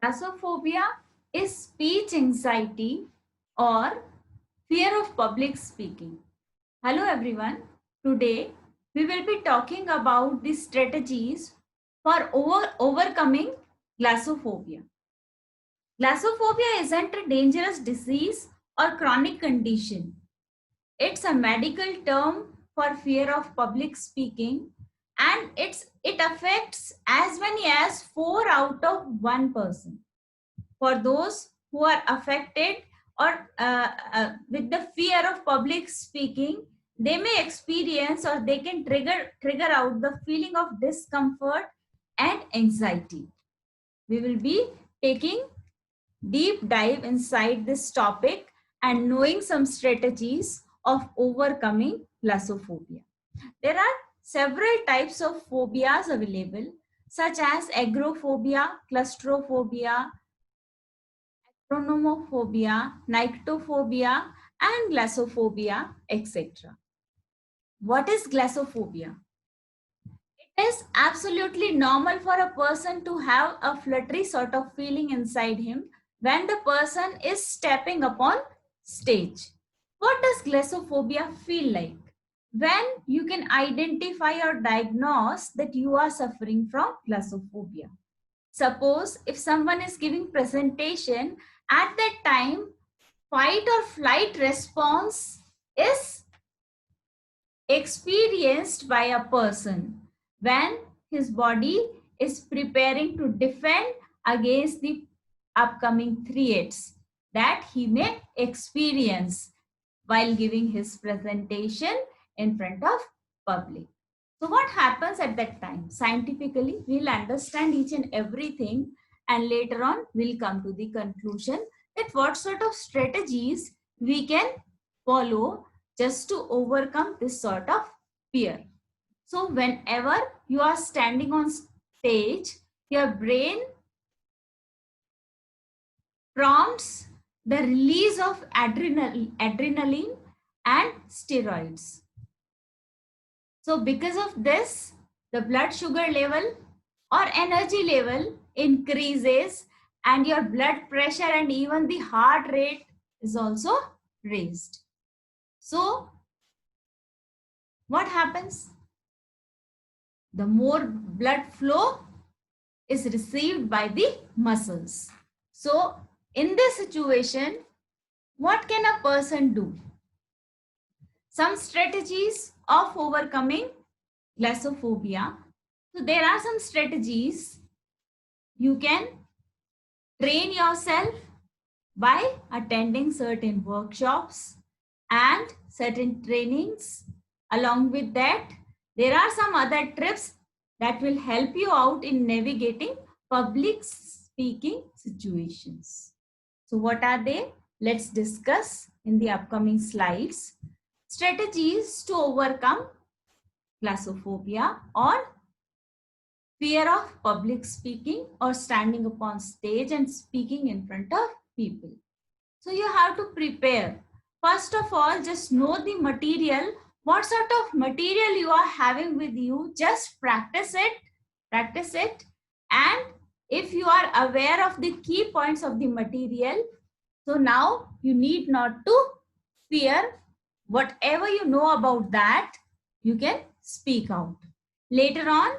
Thalassophobia is speech anxiety or fear of public speaking. Hello everyone. Today we will be talking about the strategies for overcoming glossophobia. Glossophobia isn't a dangerous disease or chronic condition. It's a medical term for fear of public speaking, and it affects as many as 4 out of 1 person. For those who are affected or with the fear of public speaking, they may experience or they can trigger out the feeling of discomfort and anxiety. We will be taking deep dive inside this topic and knowing some strategies of overcoming glossophobia. There are several types of phobias available, such as agoraphobia, claustrophobia, chronomophobia, nyctophobia, and glossophobia, etc. What is glossophobia? It is absolutely normal for a person to have a fluttery sort of feeling inside him when the person is stepping upon stage. What does glossophobia feel like? When you can identify or diagnose that you are suffering from glossophobia. Suppose if someone is giving presentation, at that time fight or flight response is experienced by a person when his body is preparing to defend against the upcoming threats that he may experience while giving his presentation in front of public. So what happens at that time? Scientifically, we'll understand each and everything, and later on we'll come to the conclusion that what sort of strategies we can follow just to overcome this sort of fear. So whenever you are standing on stage, your brain prompts the release of adrenaline and steroids. So because of this, the blood sugar level or energy level increases, and your blood pressure and even the heart rate is also raised. So what happens? The more blood flow is received by the muscles. So in this situation, what can a person do? Some strategies of overcoming glossophobia. So there are some strategies. You can train yourself by attending certain workshops and certain trainings. Along with that, there are some other tips that will help you out in navigating public speaking situations. So what are they? Let's discuss in the upcoming slides. Strategies to overcome glossophobia or fear of public speaking or standing upon stage and speaking in front of people. So you have to prepare. First of all, just know the material. What sort of material you are having with you, just practice it. And if you are aware of the key points of the material, so now you need not to fear. Whatever you know about that, you can speak out. Later on,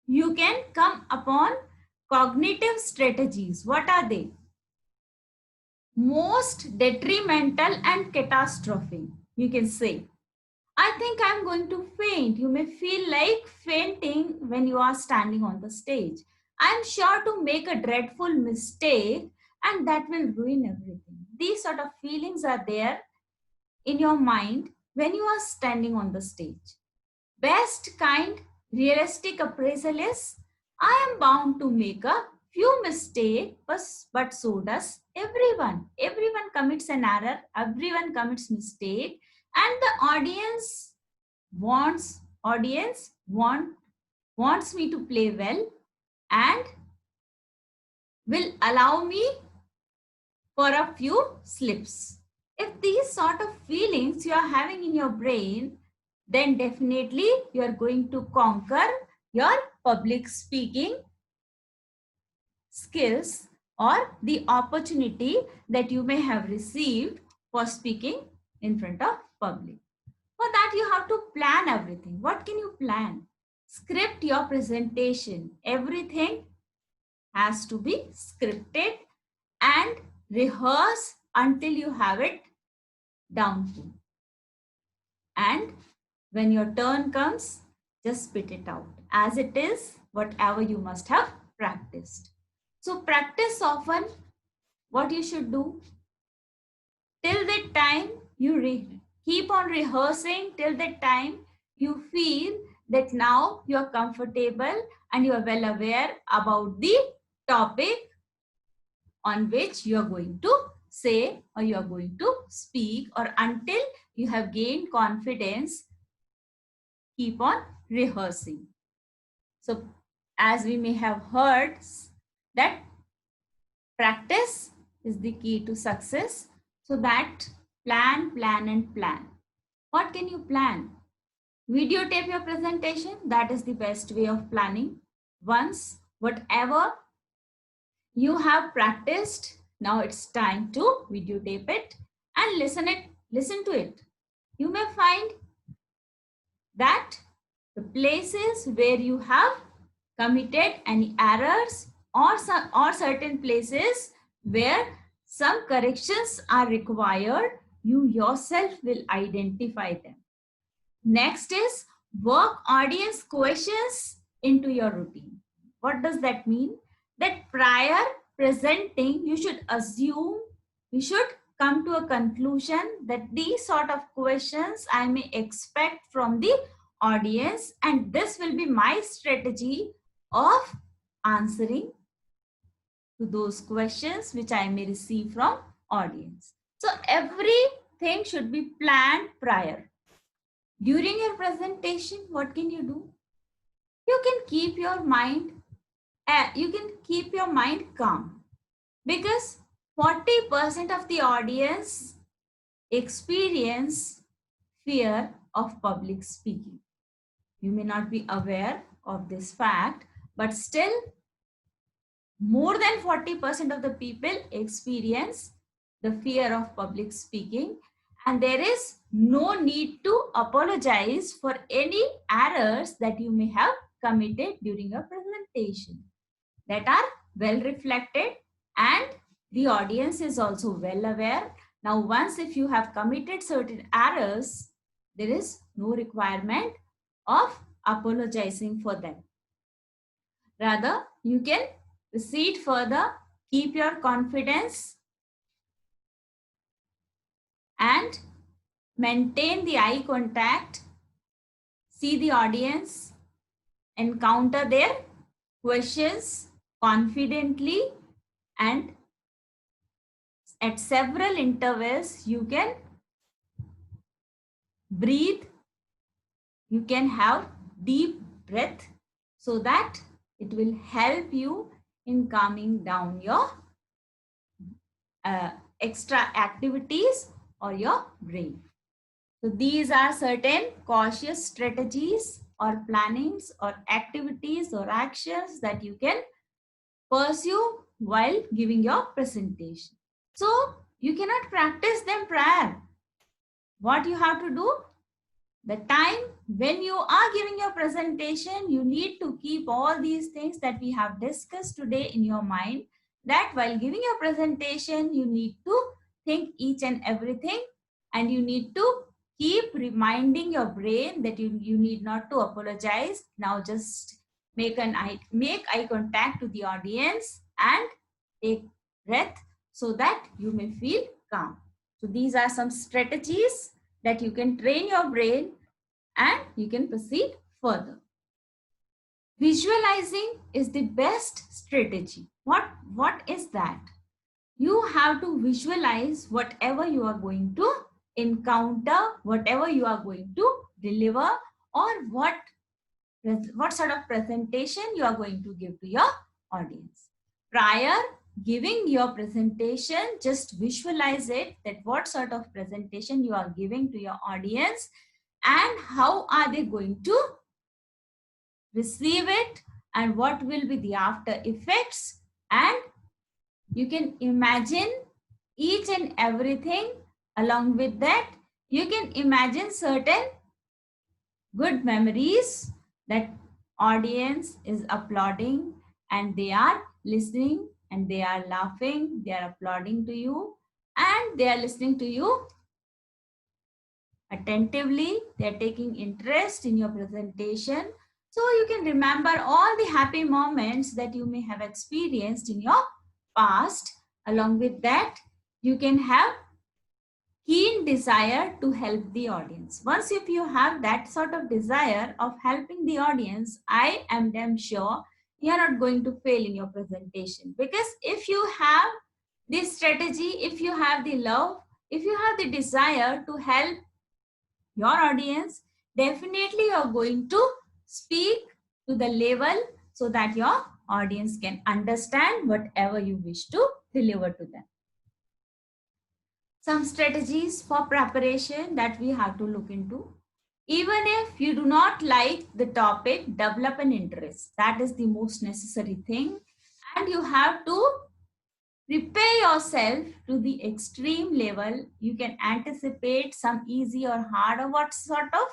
you can come upon cognitive strategies. What are they? Most detrimental and catastrophic. You can say, I think I'm going to faint. You may feel like fainting when you are standing on the stage. I'm sure to make a dreadful mistake and that will ruin everything. These sort of feelings are there in your mind when you are standing on the stage. Best kind realistic appraisal is, I am bound to make a few mistakes, but so does everyone. Everyone commits an error, everyone commits mistake, and the audience wants me to play well and will allow me for a few slips. If these sort of feelings you are having in your brain, then definitely you are going to conquer your public speaking skills or the opportunity that you may have received for speaking in front of public. For that, you have to plan everything. What can you plan? Script your presentation. Everything has to be scripted and rehearse until you have it down to. And when your turn comes, just spit it out as it is, whatever you must have practiced. So practice often. What you should do till that time you keep on rehearsing till that time you feel that now you are comfortable and you are well aware about the topic on which you are going to say or you are going to speak, or until you have gained confidence, keep on rehearsing. So as we may have heard that practice is the key to success. So that plan, plan and plan. What can you plan? Videotape your presentation. That is the best way of planning. Once whatever you have practiced, now it's time to videotape it and listen to it. You may find that the places where you have committed any errors or certain places where some corrections are required, you yourself will identify them. Next is work audience questions into your routine. What does that mean? That prior presenting, you should assume, you should come to a conclusion that these sort of questions I may expect from the audience, and this will be my strategy of answering to those questions which I may receive from audience. So everything should be planned prior. During your presentation, what can you do? You can keep your mind calm, because 40% of the audience experience fear of public speaking. You may not be aware of this fact, but still more than 40% of the people experience the fear of public speaking, and there is no need to apologize for any errors that you may have committed during your presentation, that are well reflected and the audience is also well aware. Now, once if you have committed certain errors, there is no requirement of apologizing for them. Rather, you can proceed further, keep your confidence and maintain the eye contact, see the audience, encounter their questions confidently, and at several intervals you can breathe, you can have deep breath, so that it will help you in calming down your extra activities or your brain. So these are certain cautious strategies or plannings or activities or actions that you can pursue while giving your presentation. So you cannot practice them prior. What you have to do, the time when you are giving your presentation, you need to keep all these things that we have discussed today in your mind, that while giving your presentation, you need to think each and everything, and you need to keep reminding your brain that you need not to apologize. Now just make eye contact to the audience and take breath so that you may feel calm. So these are some strategies that you can train your brain and you can proceed further. Visualizing is the best strategy. What is that? You have to visualize whatever you are going to encounter, whatever you are going to deliver, or what sort of presentation you are going to give to your audience. Prior giving your presentation, just visualize it, that what sort of presentation you are giving to your audience and how are they going to receive it, and what will be the after effects, and you can imagine each and everything. Along with that, you can imagine certain good memories that audience is applauding and they are listening and they are laughing, they are applauding to you and they are listening to you attentively, they are taking interest in your presentation. So you can remember all the happy moments that you may have experienced in your past. Along with that, you can have keen desire to help the audience. Once if you have that sort of desire of helping the audience, I am damn sure you are not going to fail in your presentation. Because if you have this strategy, if you have the love, if you have the desire to help your audience, definitely you're going to speak to the level so that your audience can understand whatever you wish to deliver to them. Some strategies for preparation that we have to look into. Even if you do not like the topic, develop an interest. That is the most necessary thing. And you have to prepare yourself to the extreme level. You can anticipate some easy or hard or what sort of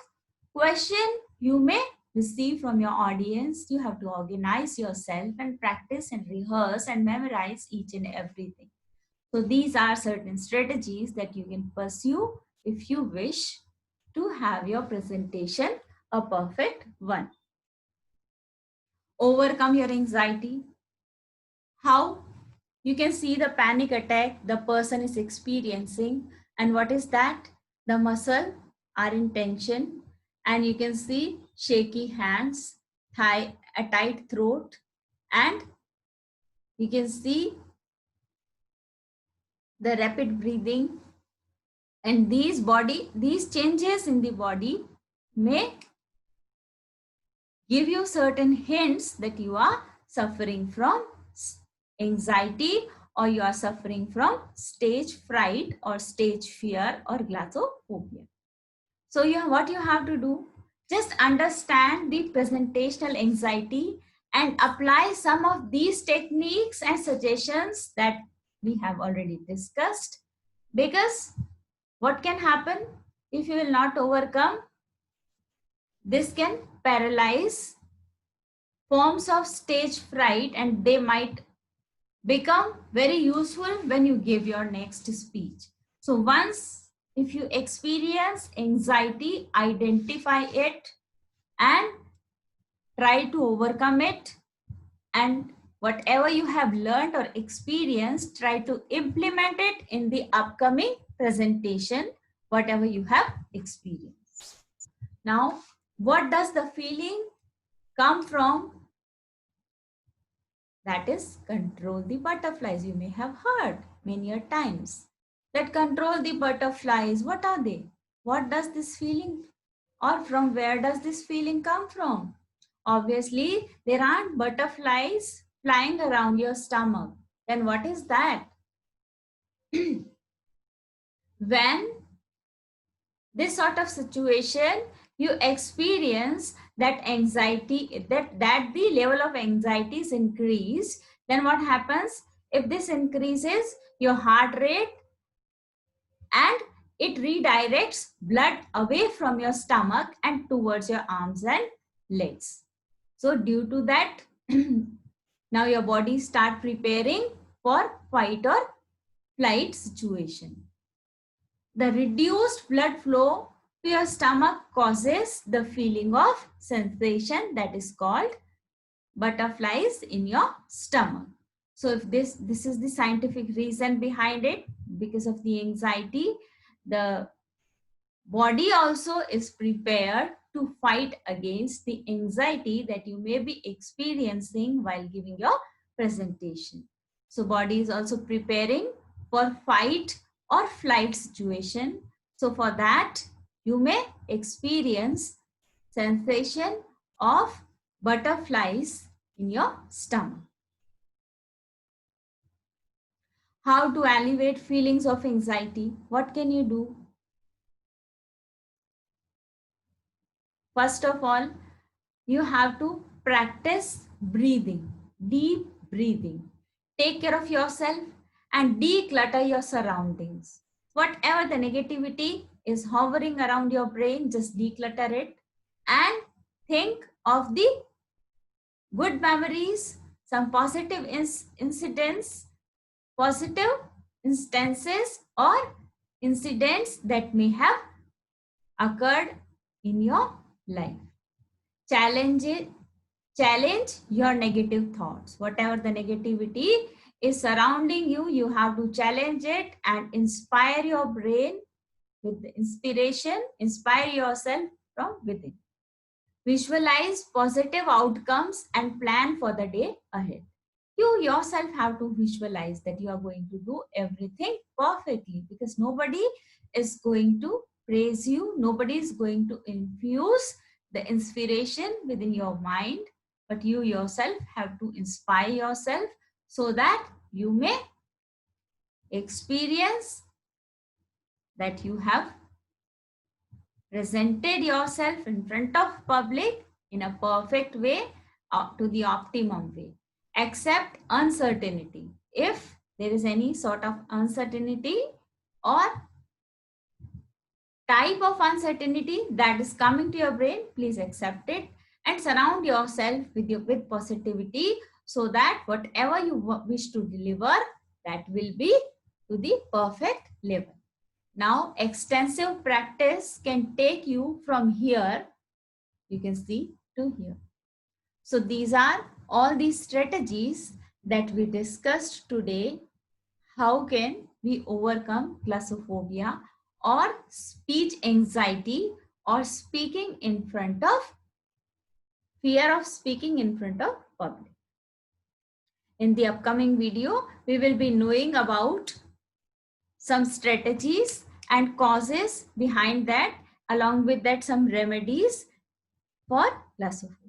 question you may receive from your audience. You have to organize yourself and practice and rehearse and memorize each and everything. So these are certain strategies that you can pursue if you wish to have your presentation a perfect one. Overcome your anxiety. How? You can see the panic attack the person is experiencing, and what is that? The muscle are in tension, and you can see shaky hands, a tight throat, and you can see the rapid breathing. And these changes in the body may give you certain hints that you are suffering from anxiety or you are suffering from stage fright or stage fear or glossophobia. So what you have to do, just understand the presentational anxiety and apply some of these techniques and suggestions that we have already discussed. Because what can happen if you will not overcome? This can paralyze forms of stage fright and they might become very useful when you give your next speech. So once if you experience anxiety, identify it and try to overcome it, and whatever you have learned or experienced, try to implement it in the upcoming presentation, whatever you have experienced. Now, what does the feeling come from? That is control the butterflies. You may have heard many a times that control the butterflies. What are they? What does this feeling or from where does this feeling come from? Obviously, there aren't butterflies flying around your stomach. Then what is that? When this sort of situation you experience that anxiety, that the level of anxiety is increased, then what happens? If this increases your heart rate and it redirects blood away from your stomach and towards your arms and legs. So due to that, now your body start preparing for fight or flight situation. The reduced blood flow to your stomach causes the feeling of sensation that is called butterflies in your stomach. So if this is the scientific reason behind it, because of the anxiety, the body also is prepared to fight against the anxiety that you may be experiencing while giving your presentation. So body is also preparing for fight or flight situation. So for that, you may experience sensation of butterflies in your stomach. How to alleviate feelings of anxiety? What can you do? First of all, you have to practice breathing, deep breathing. take care of yourself and declutter your surroundings. Whatever the negativity is hovering around your brain, just declutter it and think of the good memories, some positive incidents, positive instances or incidents that may have occurred in your life. Challenge it, challenge your negative thoughts. Whatever the negativity is surrounding you, you have to challenge it and inspire your brain with the inspiration, inspire yourself from within. Visualize positive outcomes and plan for the day ahead. You yourself have to visualize that you are going to do everything perfectly, because nobody is going to praise you, nobody is going to infuse the inspiration within your mind, but you yourself have to inspire yourself so that you may experience that you have presented yourself in front of public in a perfect way, to the optimum way. Accept uncertainty. If there is any sort of uncertainty or type of uncertainty that is coming to your brain, please accept it and surround yourself with positivity, so that whatever you wish to deliver, that will be to the perfect level. Now, extensive practice can take you from here, you can see, to here. So these are all these strategies that we discussed today. How can we overcome claustrophobia or speech anxiety or speaking in front of, fear of speaking in front of public? In the upcoming video, we will be knowing about some strategies and causes behind that, along with that some remedies for claustrophobia.